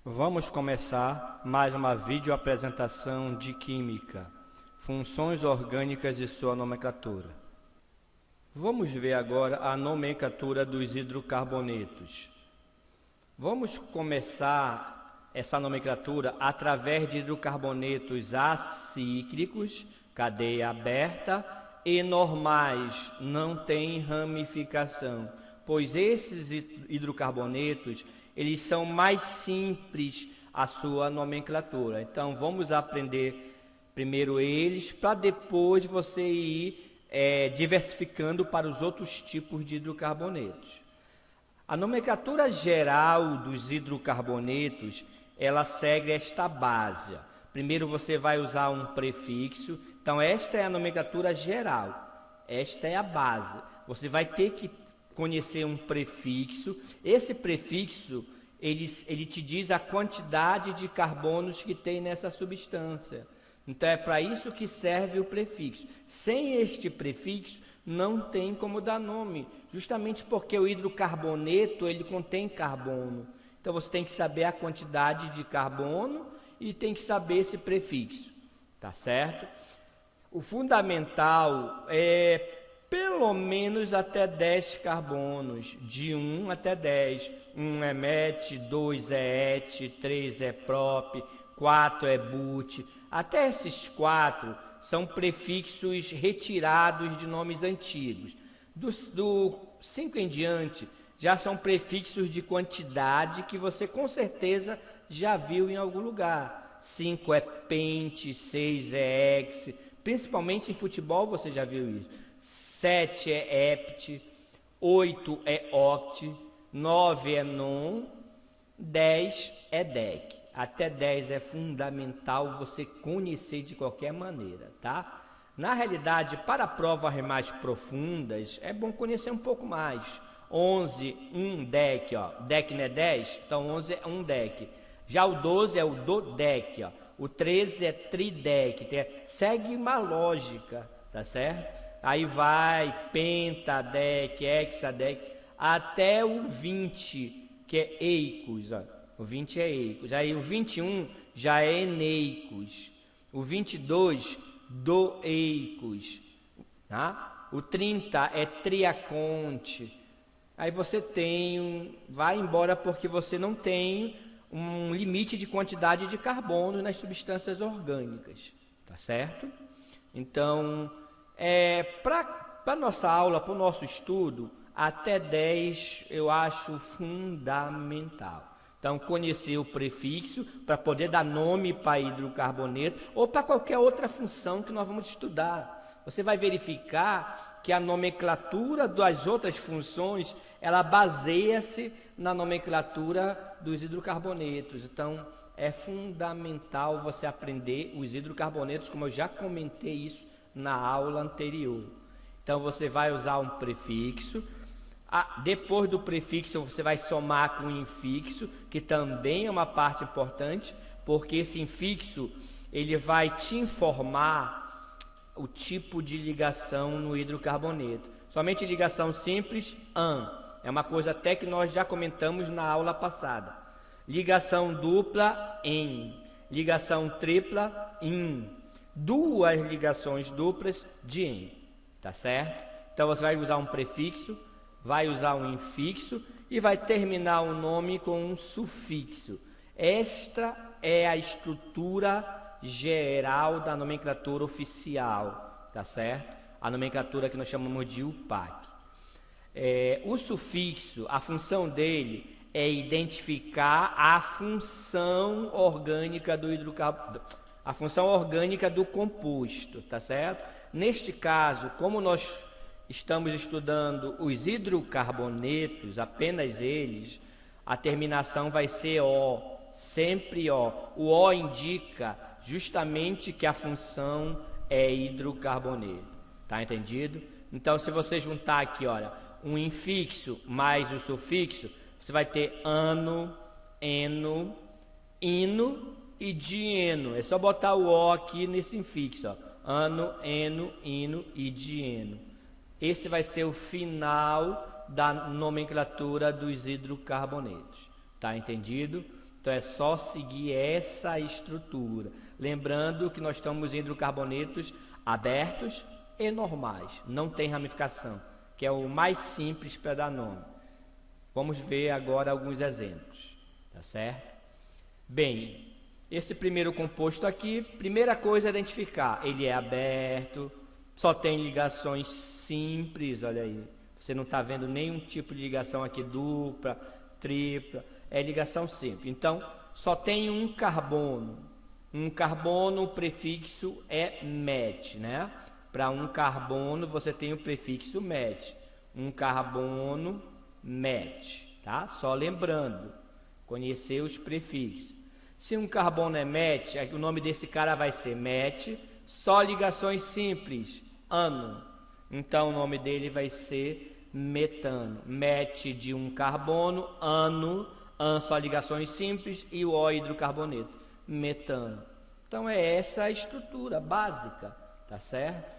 Vamos começar mais uma videoapresentação de química, funções orgânicas e sua nomenclatura. Vamos ver agora a nomenclatura dos hidrocarbonetos. Vamos começar essa nomenclatura através de hidrocarbonetos acíclicos, cadeia aberta, e normais, não tem ramificação, pois esses hidrocarbonetos eles são mais simples a sua nomenclatura. Então vamos aprender primeiro eles, para depois você ir diversificando para os outros tipos de hidrocarbonetos. A nomenclatura geral dos hidrocarbonetos, ela segue esta base. Primeiro você vai usar um prefixo. Então esta é a nomenclatura geral, esta é a base. Você vai ter que conhecer um prefixo. Esse prefixo, ele te diz a quantidade de carbonos que tem nessa substância. Então é para isso que serve o prefixo. Sem este prefixo, não tem como dar nome, justamente porque o hidrocarboneto, ele contém carbono. Então você tem que saber a quantidade de carbono e tem que saber esse prefixo, tá certo? O fundamental é pelo menos até 10 carbonos, de 1 até 10. 1 é met, 2 é et, 3 é prop, 4 é but. Até esses 4 são prefixos retirados de nomes antigos. Do 5 em diante, já são prefixos de quantidade que você com certeza já viu em algum lugar. 5 é pent, 6 é hex, principalmente em futebol você já viu isso. 7 é hept, 8 é oct, 9 é non, 10 é dec. Até 10 é fundamental você conhecer de qualquer maneira, tá? Na realidade, para provas mais profundas, é bom conhecer um pouco mais. 11, 1 dec, ó. Dec não é 10? Então 11 é 1 dec. Já o 12 é o dodec, ó. O 13 é tridec. Segue uma lógica, tá certo? Aí vai pentadec, hexadec, até o 20, que é eicos, ó. O 20 é eicos. Aí o 21 já é eneicos. O 22, doeicos. Tá? O 30 é triaconte. Aí você vai embora porque você não tem um limite de quantidade de carbono nas substâncias orgânicas. Tá certo? Então, para nossa aula, para o nosso estudo, até 10 eu acho fundamental. Então, conhecer o prefixo para poder dar nome para hidrocarboneto ou para qualquer outra função que nós vamos estudar. Você vai verificar que a nomenclatura das outras funções, ela baseia-se na nomenclatura dos hidrocarbonetos. Então, é fundamental você aprender os hidrocarbonetos, como eu já comentei isso na aula anterior. Então, você vai usar um prefixo. Depois do prefixo você vai somar com o infixo, que também é uma parte importante, porque esse infixo ele vai te informar o tipo de ligação no hidrocarboneto. Somente ligação simples, an, é uma coisa até que nós já comentamos na aula passada. Ligação dupla, en. Ligação tripla, in. Duas ligações duplas, dien. Tá certo? Então você vai usar um prefixo, vai usar um infixo e vai terminar o nome com um sufixo. Esta é a estrutura geral da nomenclatura oficial, tá certo? A nomenclatura que nós chamamos de UPAC. O sufixo, a função dele é identificar a função orgânica do hidrocarboneto, a função orgânica do composto, tá certo? Neste caso, como nós estamos estudando os hidrocarbonetos, apenas eles, a terminação vai ser O, sempre O. O O indica justamente que a função é hidrocarboneto, tá entendido? Então, se você juntar aqui, olha, um infixo mais o sufixo, você vai ter ano, eno, ino e dieno. É só botar o O aqui nesse infixo, ó. Ano, eno, ino e dieno. Esse vai ser o final da nomenclatura dos hidrocarbonetos. Tá entendido? Então é só seguir essa estrutura. Lembrando que nós estamos em hidrocarbonetos abertos e normais, não tem ramificação, que é o mais simples para dar nome. Vamos ver agora alguns exemplos, tá certo? Bem, esse primeiro composto aqui, primeira coisa é identificar, ele é aberto, só tem ligações simples, olha aí, você não está vendo nenhum tipo de ligação aqui dupla, tripla, é ligação simples. Então, só tem um carbono, o prefixo é met, né? Para um carbono você tem o prefixo met, um carbono met, tá? Só lembrando, conhecer os prefixos. Se um carbono é met, o nome desse cara vai ser met, só ligações simples, ano. Então o nome dele vai ser metano. Met de um carbono, ano, só ligações simples e o O hidrocarboneto, metano. Então é essa a estrutura básica, tá certo?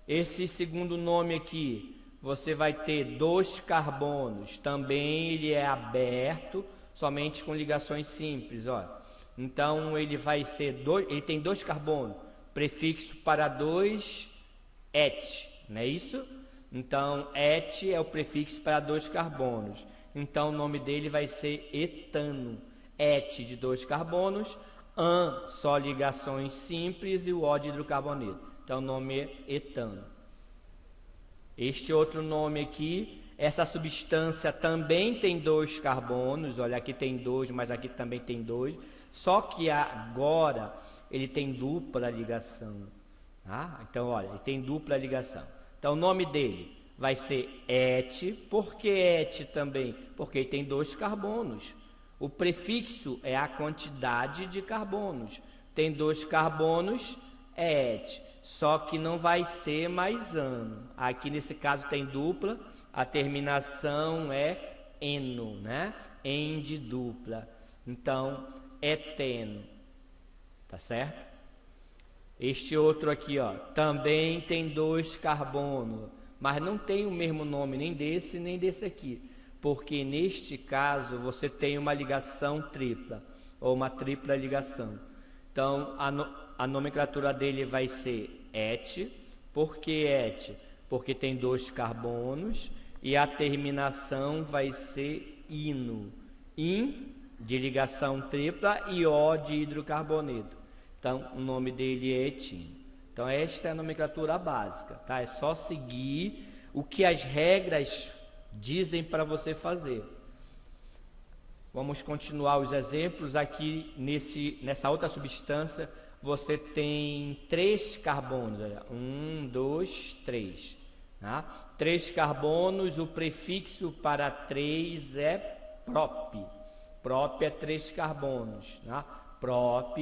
Esse segundo nome aqui, você vai ter 2 carbonos, também ele é aberto, somente com ligações simples, ó. Então ele vai ser ele tem 2 carbonos, prefixo para 2, et, não é isso? Então et é o prefixo para 2 carbonos. Então o nome dele vai ser etano. Et de 2 carbonos, só ligações simples e o O de hidrocarboneto. Então o nome é etano. Este outro nome aqui, essa substância também tem 2 carbonos, olha, aqui tem 2, mas aqui também tem 2, só que agora ele tem dupla ligação, tá? Então olha, ele tem dupla ligação. Então o nome dele vai ser et. Por que et também? Porque ele tem 2 carbonos. O prefixo é a quantidade de carbonos. Tem 2 carbonos, é et. Só que não vai ser mais ano. Aqui nesse caso tem dupla, a terminação é eno, né? En de dupla. Então, eteno. Tá certo? Este outro aqui, ó, também tem 2 carbonos, mas não tem o mesmo nome nem desse aqui, porque neste caso você tem uma ligação tripla, ou uma tripla ligação. Então, a nomenclatura dele vai ser et. Por que et? Porque tem 2 carbonos e a terminação vai ser ino. In de ligação tripla e O de hidrocarboneto. Então, o nome dele é etino. Então, esta é a nomenclatura básica, tá? É só seguir o que as regras dizem para você fazer. Vamos continuar os exemplos. Aqui nessa outra substância você tem 3 carbonos, olha, 1, 2, 3, tá? 3 carbonos, o prefixo para 3 é prop. Prop é 3 carbonos, tá? Prop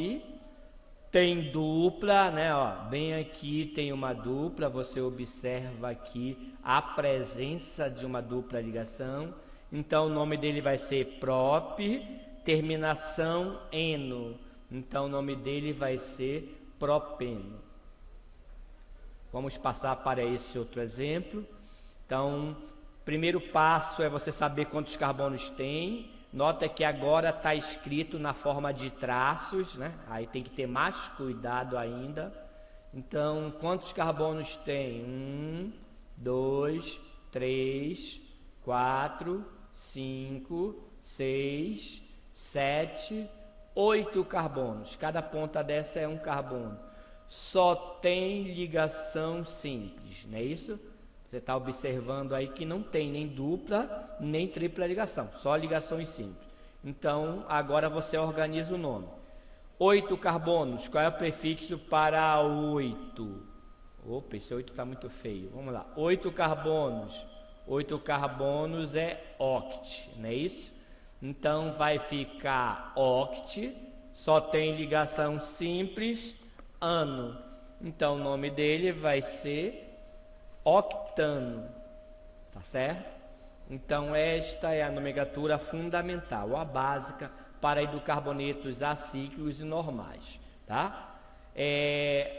tem dupla, né? Ó, bem aqui tem uma dupla, você observa aqui a presença de uma dupla ligação. Então o nome dele vai ser prop, terminação eno. Então o nome dele vai ser propeno. Vamos passar para esse outro exemplo. Então, primeiro passo é você saber quantos carbonos tem. Nota que agora está escrito na forma de traços, né? Aí tem que ter mais cuidado ainda. Então, quantos carbonos tem? 1, 2, 3, 4, 5, 6, 7, 8 carbonos. Cada ponta dessa é um carbono. Só tem ligação simples, não é isso? Você está observando aí que não tem nem dupla, nem tripla ligação, só ligações simples. Então, agora você organiza o nome. 8 carbonos, qual é o prefixo para 8? Opa, esse 8 está muito feio. Vamos lá, 8 carbonos. 8 carbonos é oct, não é isso? Então, vai ficar oct, só tem ligação simples, ano. Então, o nome dele vai ser octano, tá certo? Então esta é a nomenclatura fundamental, a básica para hidrocarbonetos acíclicos e normais, tá?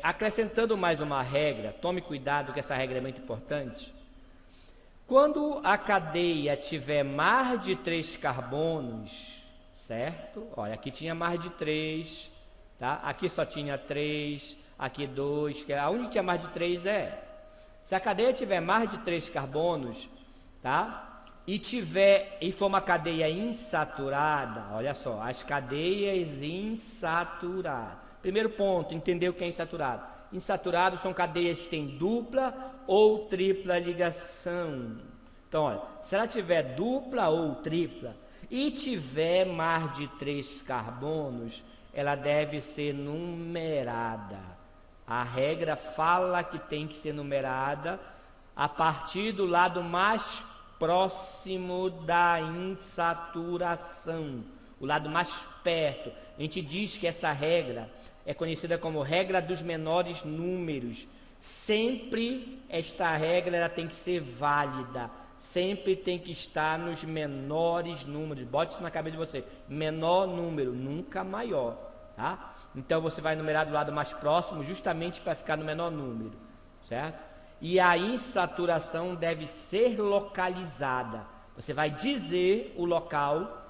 Acrescentando mais uma regra, tome cuidado que essa regra é muito importante. Quando a cadeia tiver mais de 3 carbonos, certo? Olha, aqui tinha mais de 3, tá? Aqui só tinha 3, aqui 2, que a única que tinha mais de 3 é essa. Se a cadeia tiver mais de 3 carbonos, tá? E for uma cadeia insaturada, olha só, as cadeias insaturadas. Primeiro ponto, entender o que é insaturado. Insaturado são cadeias que têm dupla ou tripla ligação. Então, olha, se ela tiver dupla ou tripla e tiver mais de 3 carbonos, ela deve ser numerada. A regra fala que tem que ser numerada a partir do lado mais próximo da insaturação, o lado mais perto. A gente diz que essa regra é conhecida como regra dos menores números. Sempre esta regra ela tem que ser válida, sempre tem que estar nos menores números. Bote isso na cabeça de você, menor número, nunca maior, tá? Então você vai numerar do lado mais próximo justamente para ficar no menor número, certo? E a insaturação deve ser localizada. Você vai dizer o local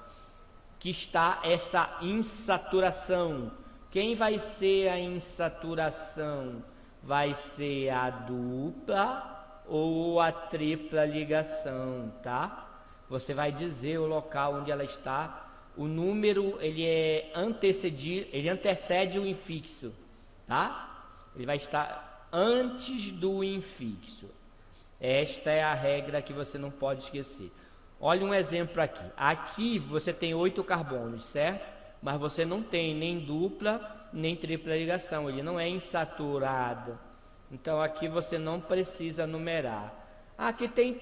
que está essa insaturação. Quem vai ser a insaturação? Vai ser a dupla ou a tripla ligação, tá? Você vai dizer o local onde ela está. O número, ele antecede o infixo, tá? Ele vai estar antes do infixo. Esta é a regra que você não pode esquecer. Olha um exemplo aqui. Aqui você tem 8 carbonos, certo? Mas você não tem nem dupla, nem tripla ligação. Ele não é insaturado. Então aqui você não precisa numerar. Aqui tem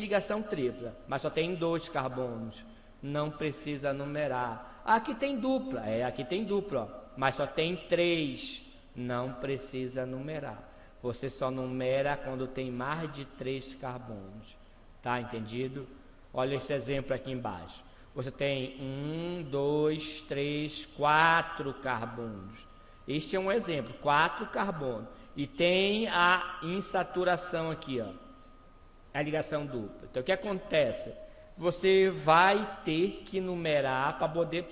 ligação tripla, mas só tem 2 carbonos. Não precisa numerar. Aqui tem dupla. Aqui tem dupla, ó, mas só tem 3. Não precisa numerar. Você só numera quando tem mais de 3 carbonos. Tá entendido? Olha esse exemplo aqui embaixo. Você tem 1, 2, 3, 4 carbonos. Este é um exemplo, 4 carbonos. E tem a insaturação aqui, ó, a ligação dupla. Então o que acontece? Você vai ter que numerar para poder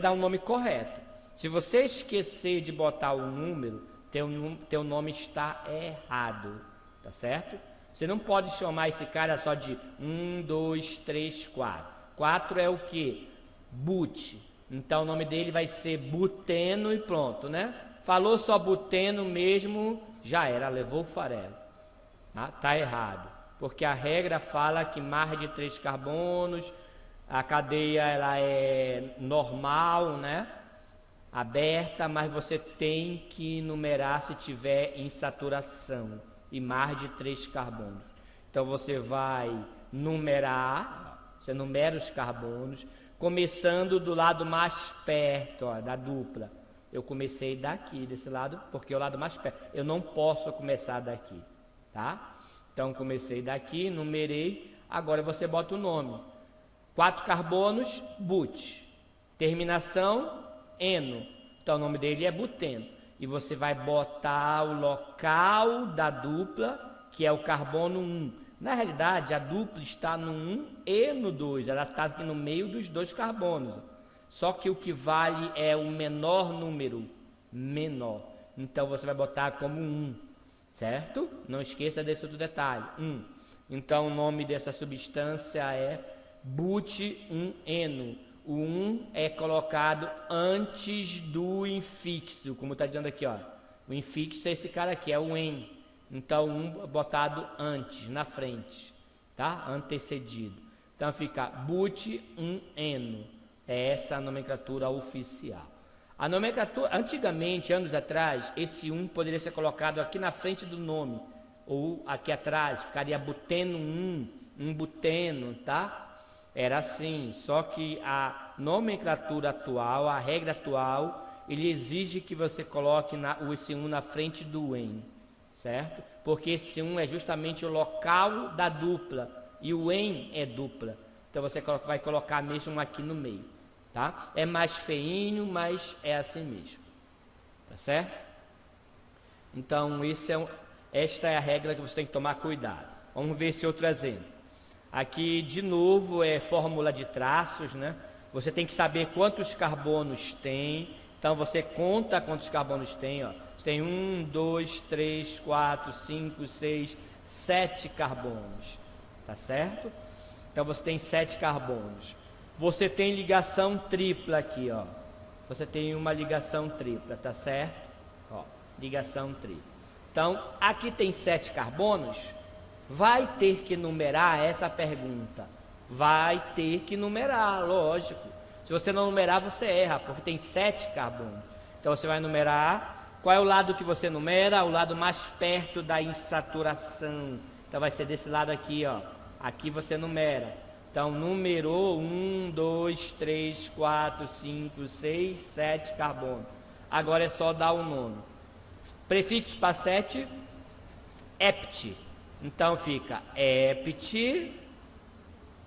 dar um nome correto. Se você esquecer de botar o número, teu nome está errado, tá certo? Você não pode chamar esse cara só de 1, 2, 3, 4. 4 é o que? But. Então o nome dele vai ser buteno e pronto, né? Falou só buteno mesmo, já era, levou o farelo. Tá errado, porque a regra fala que mais de 3 carbonos, a cadeia ela é normal, né? Aberta, mas você tem que numerar se tiver insaturação e mais de 3 carbonos. Então você vai numerar, você numera os carbonos, começando do lado mais perto, ó, da dupla. Eu comecei daqui, desse lado, porque é o lado mais perto. Eu não posso começar daqui, tá? Então comecei daqui, numerei, agora você bota o nome. 4 carbonos, but. Terminação, eno. Então o nome dele é buteno. E você vai botar o local da dupla, que é o carbono 1. Na realidade, a dupla está no 1 e no 2. Ela está aqui no meio dos 2 carbonos. Só que o que vale é o menor número. Menor. Então você vai botar como 1. Certo? Não esqueça desse outro detalhe. 1. Então o nome dessa substância é but-1-eno. O 1 é colocado antes do infixo, como está dizendo aqui, ó. O infixo é esse cara aqui, é o en. Então, 1 botado antes, na frente, tá? Antecedido. Então, fica but-1-eno. É essa a nomenclatura oficial. A nomenclatura, antigamente, anos atrás, esse 1 poderia ser colocado aqui na frente do nome, ou aqui atrás, ficaria buteno 1 buteno, tá? Era assim, só que a nomenclatura atual, a regra atual, ele exige que você coloque esse 1 na frente do en, certo? Porque esse 1 é justamente o local da dupla, e o en é dupla. Então você vai colocar mesmo aqui no meio, tá? É mais feinho, mas é assim mesmo, tá certo? Então esta é a regra que você tem que tomar cuidado. Vamos ver esse outro exemplo. Aqui, de novo, é fórmula de traços, né? Você tem que saber quantos carbonos tem. Então você conta quantos carbonos tem, ó. Você tem 1, 2, 3, 4, 5, 6, 7 carbonos, tá certo? Então você tem 7 carbonos. Você tem ligação tripla aqui, ó. Você tem uma ligação tripla, tá certo? Ó, ligação tripla. Então, aqui tem 7 carbonos. Vai ter que numerar essa pergunta. Vai ter que numerar, lógico. Se você não numerar, você erra, porque tem 7 carbonos. Então você vai numerar. Qual é o lado que você numera? O lado mais perto da insaturação. Então vai ser desse lado aqui, ó. Aqui você numera. Então numerou 1, 2, 3, 4, 5, 6, 7 carbonos. Agora é só dar o nome. Prefixo para 7, hept. Então fica hept.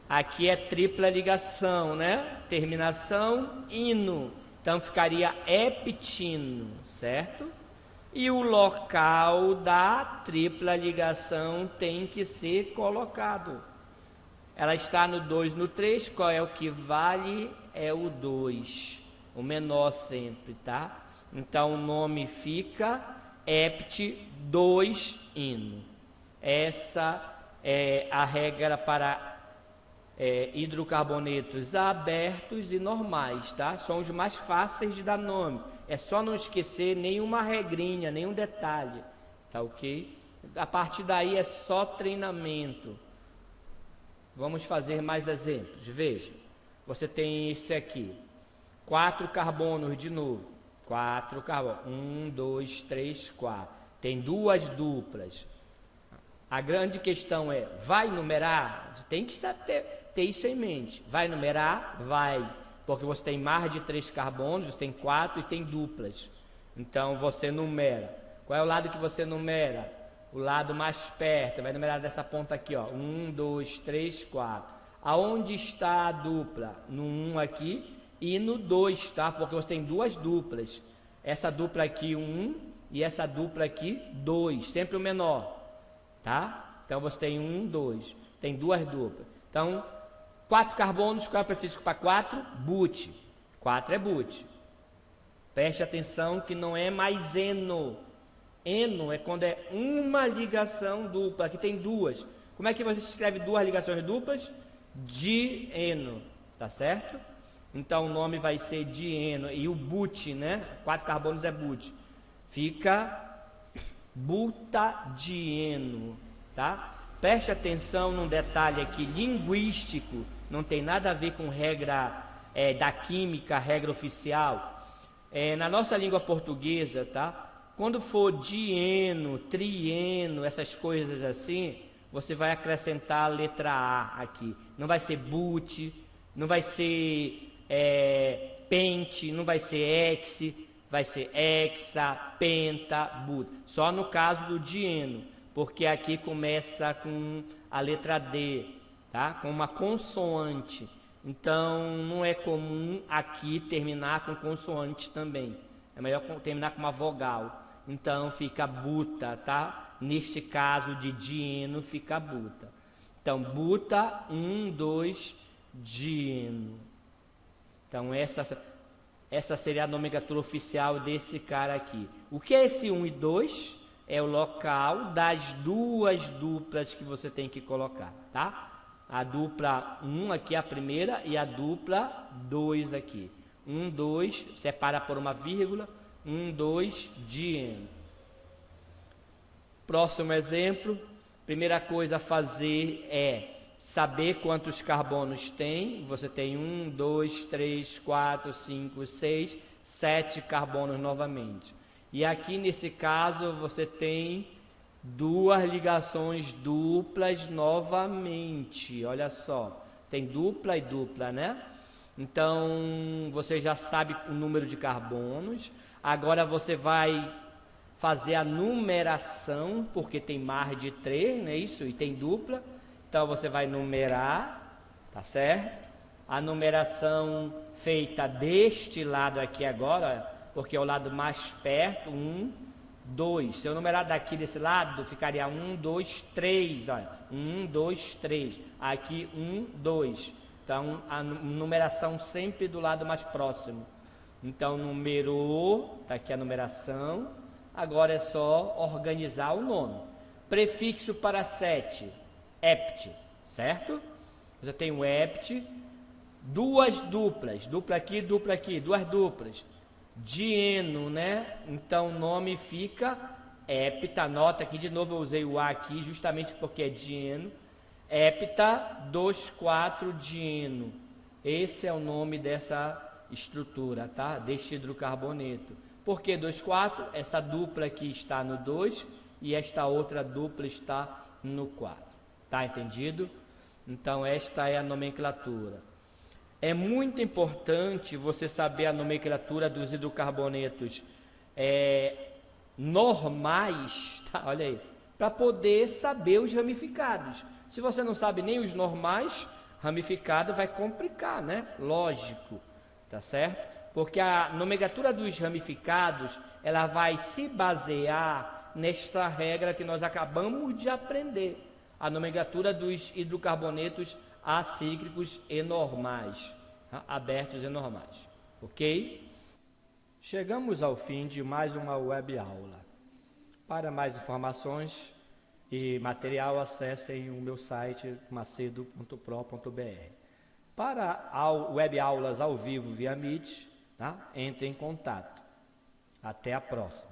Aqui é tripla ligação, né? Terminação ino. Então ficaria heptino, certo? E o local da tripla ligação tem que ser colocado. Ela está no 2, no 3. Qual é o que vale? É o 2. O menor sempre, tá? Então o nome fica hept 2 ino. Essa é a regra para hidrocarbonetos abertos e normais, tá? São os mais fáceis de dar nome. É só não esquecer nenhuma regrinha, nenhum detalhe, tá ok? A partir daí é só treinamento. Vamos fazer mais exemplos. Veja, você tem esse aqui, 4 carbonos de novo. 4 carbonos, 1, 2, 3, 4. Tem 2 duplas. A grande questão é, vai numerar? Você tem que saber ter isso em mente. Vai numerar? Vai. Porque você tem mais de 3 carbonos, você tem 4 e tem duplas. Então você numera. Qual é o lado que você numera? O lado mais perto. Vai numerar dessa ponta aqui, ó. 1, 2, 3, 4. Aonde está a dupla? No 1 aqui e no 2, tá? Porque você tem 2 duplas. Essa dupla aqui 1 e essa dupla aqui 2. Sempre o menor, tá? Então você tem 1, 2. Tem 2 duplas. Então 4 carbonos, qual é o prefixo para 4? But. 4 é but. Preste atenção que não é mais eno. Eno é quando é uma ligação dupla. Aqui tem 2. Como é que você escreve 2 ligações duplas? Dieno, tá certo? Então o nome vai ser dieno. E o but, né? 4 carbonos é but. Fica butadieno, tá? Preste atenção num detalhe aqui linguístico. Não tem nada a ver com regra da química, regra oficial. Na nossa língua portuguesa, tá? Quando for dieno, trieno, essas coisas assim, você vai acrescentar a letra A aqui. Não vai ser but, não vai ser pente, não vai ser hex, vai ser hexa, penta, but. Só no caso do dieno, porque aqui começa com a letra D, tá? Com uma consoante. Então não é comum aqui terminar com consoante também. É melhor terminar com uma vogal. Então fica buta, tá? Neste caso de dieno fica buta. Então buta 1, 2, dieno. Então essa seria a nomenclatura oficial desse cara aqui. O que é esse 1 e 2? É o local das 2 duplas que você tem que colocar, tá? A dupla 1 aqui é a primeira e a dupla 2 aqui. 1, 2, separa por uma vírgula. 1, 2, dieno. Próximo exemplo. Primeira coisa a fazer é saber quantos carbonos tem. Você tem 1, 2, 3, 4, 5, 6, 7 carbonos novamente. E aqui nesse caso você tem 2 ligações duplas novamente. Olha só, tem dupla e dupla, né? Então você já sabe o número de carbonos. Agora você vai fazer a numeração, porque tem mais de 3, não é isso? E tem dupla. Então você vai numerar, tá certo? A numeração feita deste lado aqui agora, porque é o lado mais perto, 1, 2. Se eu numerar daqui desse lado, ficaria 1, 2, 3. Olha, 1, 2, 3. Aqui 1, 2. Então, a numeração sempre do lado mais próximo. Então, numerou, está aqui a numeração, agora é só organizar o nome. Prefixo para 7, hept, certo? Você tem o hept, duas duplas, dupla aqui, duas duplas. Dieno, né? Então, o nome fica hepta, anota aqui, de novo eu usei o A aqui, justamente porque é dieno. Hepta 2,4 dieno. Esse é o nome dessa estrutura, tá? Deste hidrocarboneto. Por que 2,4? Essa dupla aqui está no 2 e esta outra dupla está no 4. Tá entendido? Então, esta é a nomenclatura. É muito importante você saber a nomenclatura dos hidrocarbonetos normais, tá? Olha aí, para poder saber os ramificados. Se você não sabe nem os normais, ramificado vai complicar, né? Lógico, tá certo? Porque a nomenclatura dos ramificados, ela vai se basear nesta regra que nós acabamos de aprender, a nomenclatura dos hidrocarbonetos acíclicos e normais, tá? Abertos e normais, ok? Chegamos ao fim de mais uma web aula. Para mais informações e material, acessem o meu site macedo.pro.br. Para web aulas ao vivo via Meet, tá? Entre em contato. Até a próxima.